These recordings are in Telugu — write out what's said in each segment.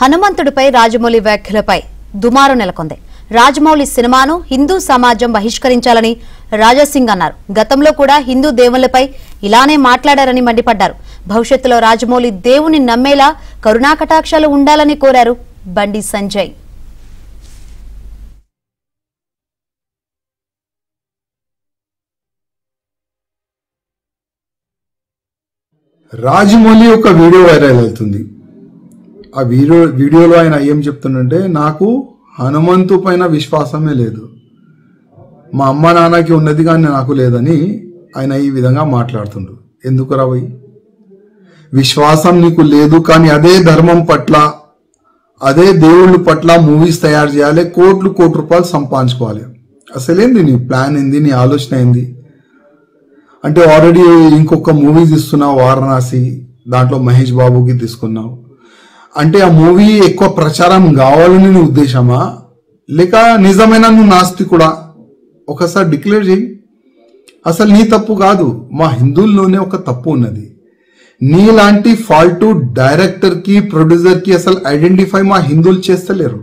హనుమంతుడిపై రాజమౌళి వ్యాఖ్యలపై దుమారు నెలకొంది. రాజమౌళి సినిమాను హిందూ సమాజం బహిష్కరించాలని రాజాసింగ్ అన్నారు. గతంలో కూడా హిందూ దేవుళ్లపై ఇలానే మాట్లాడారని మండిపడ్డారు. భవిష్యత్తులో రాజమౌళి దేవుని నమ్మేలా కరుణాకటాక్షాలు ఉండాలని కోరారు బండి సంజయ్. రాజమౌళి ఒక వీడియో వైరల్ అవుతుంది. ఆ వీడియోలో ఆయన ఏం చెప్తుందంటే, నాకు హనుమంతు పైన విశ్వాసమే లేదు, మా అమ్మ నాన్నకి ఉన్నది కానీ నాకు లేదని ఆయన ఈ విధంగా మాట్లాడుతుండ్రు. ఎందుకు రావై విశ్వాసం నీకు లేదు కానీ అదే ధర్మం పట్ల అదే దేవుళ్ళ పట్ల మూవీస్ తయారు చేయాలి, కోట్లు రూపాయలు సంపాదించుకోవాలి. అసలేంది నీ ప్లాన్ ఏంది, నీ ఆలోచన ఏంది? అంటే ఆల్రెడీ ఇంకొక మూవీ తీస్తున్నావు వారణాసి, దాంట్లో మహేష్ బాబుకి తీసుకున్నావు. అంటే ఆ మూవీ ఎక్కువ ప్రచారం కావాలని నీ ఉద్దేశమా, లేక నిజమైన నువ్వు నాస్తికుడా? ఒకసారి డిక్లేర్ చేయి. అసలు నీ తప్పు కాదు, మా హిందువుల్లోనే ఒక తప్పు ఉన్నది. నీలాంటి ఫాల్టు డైరెక్టర్కి ప్రొడ్యూసర్కి అసలు ఐడెంటిఫై మా హిందువులు చేస్తలేరు.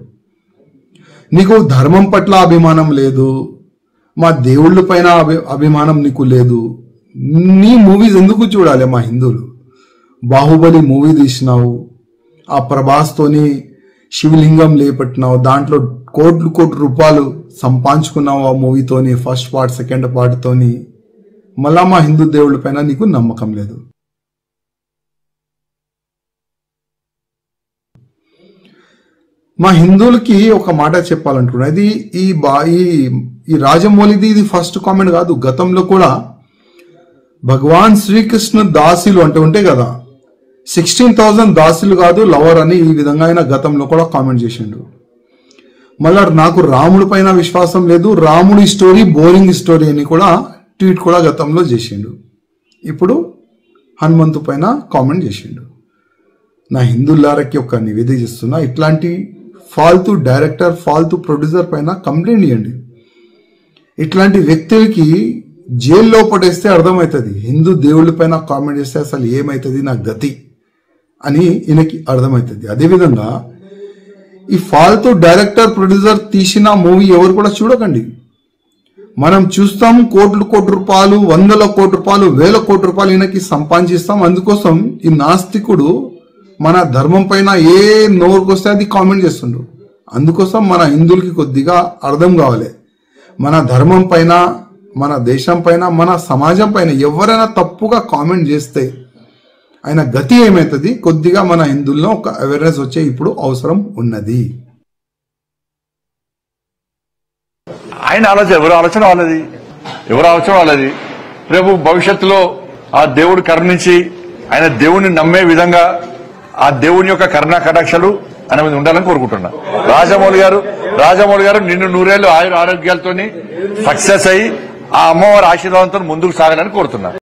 నీకు ధర్మం పట్ల అభిమానం లేదు, మా దేవుళ్ళ పైన అభిమానం నీకు లేదు. నీ మూవీస్ ఎందుకు చూడాలి మా హిందువులు? బాహుబలి మూవీ తీసినావు, ఆ ప్రభాస్తోని శివలింగం లేపట్టినావు, దాంట్లో కోట్లు రూపాయలు సంపాదించుకున్నావు ఆ మూవీతోని, ఫస్ట్ పార్ట్ సెకండ్ పార్ట్ తోని. మళ్ళా మా హిందూ దేవుళ్ళ పైన నీకు నమ్మకం లేదు. మా హిందువులకి ఒక మాట చెప్పాలంటున్నా, ఇది ఈ రాజమౌళిది ఇది ఫస్ట్ కామెంట్ కాదు. గతంలో కూడా భగవాన్ శ్రీకృష్ణ దాసులు అంటే ఉంటాయి కదా, 16,000 దాసులు కాదు లవర్ అని ఈ విధంగా ఆయన గతంలో కూడా కామెంట్ చేసిండు. మళ్ళా నాకు రాముడి పైన విశ్వాసం లేదు, రాముడి స్టోరీ బోరింగ్ స్టోరీ అని కూడా ట్వీట్ కూడా గతంలో చేసిండు. ఇప్పుడు హనుమంతు పైన కామెంట్ చేసిండు. నా హిందువులారకి ఒక నివేదిక చేస్తున్నా, ఇట్లాంటి ఫాల్తూ డైరెక్టర్ ఫాల్తూ ప్రొడ్యూసర్ పైన కంప్లైంట్ ఇవ్వండి. ఇట్లాంటి వ్యక్తులకి జైల్లో పడేస్తే అర్థమవుతుంది, హిందూ దేవుళ్ళ పైన కామెంట్ చేస్తే అసలు ఏమవుతుంది నా గతి అని ఈయనకి అర్థమవుతుంది. అదేవిధంగా ఈ ఫాల్తూ డైరెక్టర్ ప్రొడ్యూసర్ తీసిన మూవీ ఎవరు కూడా చూడకండి. మనం చూస్తాం కోట్ల రూపాయలు, 100 కోట్ల రూపాయలు, 1000 కోట్ల రూపాయలు ఈయనకి సంపాదించిస్తాం. అందుకోసం ఈ నాస్తికుడు మన ధర్మం పైన ఏ నోరుకొస్తే అది కామెంట్ చేస్తుండ్రు. అందుకోసం మన హిందువులకి కొద్దిగా అర్థం కావాలి, మన ధర్మం పైన, మన దేశం పైన, మన సమాజం పైన ఎవరైనా తప్పుగా కామెంట్ చేస్తే ఆయన గతి ఏమవుతుంది, కొద్దిగా మన హిందువుల్లో ఒక అవేర్నెస్ వచ్చే ఇప్పుడు అవసరం ఉన్నది. ఆయన ఆలోచన ఎవరి ఆలోచన వాళ్ళది. రేపు భవిష్యత్తులో ఆ దేవుడు కరుణించి ఆయన దేవుడిని నమ్మే విధంగా ఆ దేవుని యొక్క కరుణా కటాక్షలు ఆయన మీద ఉండాలని కోరుకుంటున్నా. రాజమౌళి గారు నిన్ను 100 ఏళ్ళు ఆరోగ్యాలతో సక్సెస్ అయ్యి ఆ అమ్మవారి ఆశీర్వాదంతో ముందుకు సాగాలని కోరుతున్నా.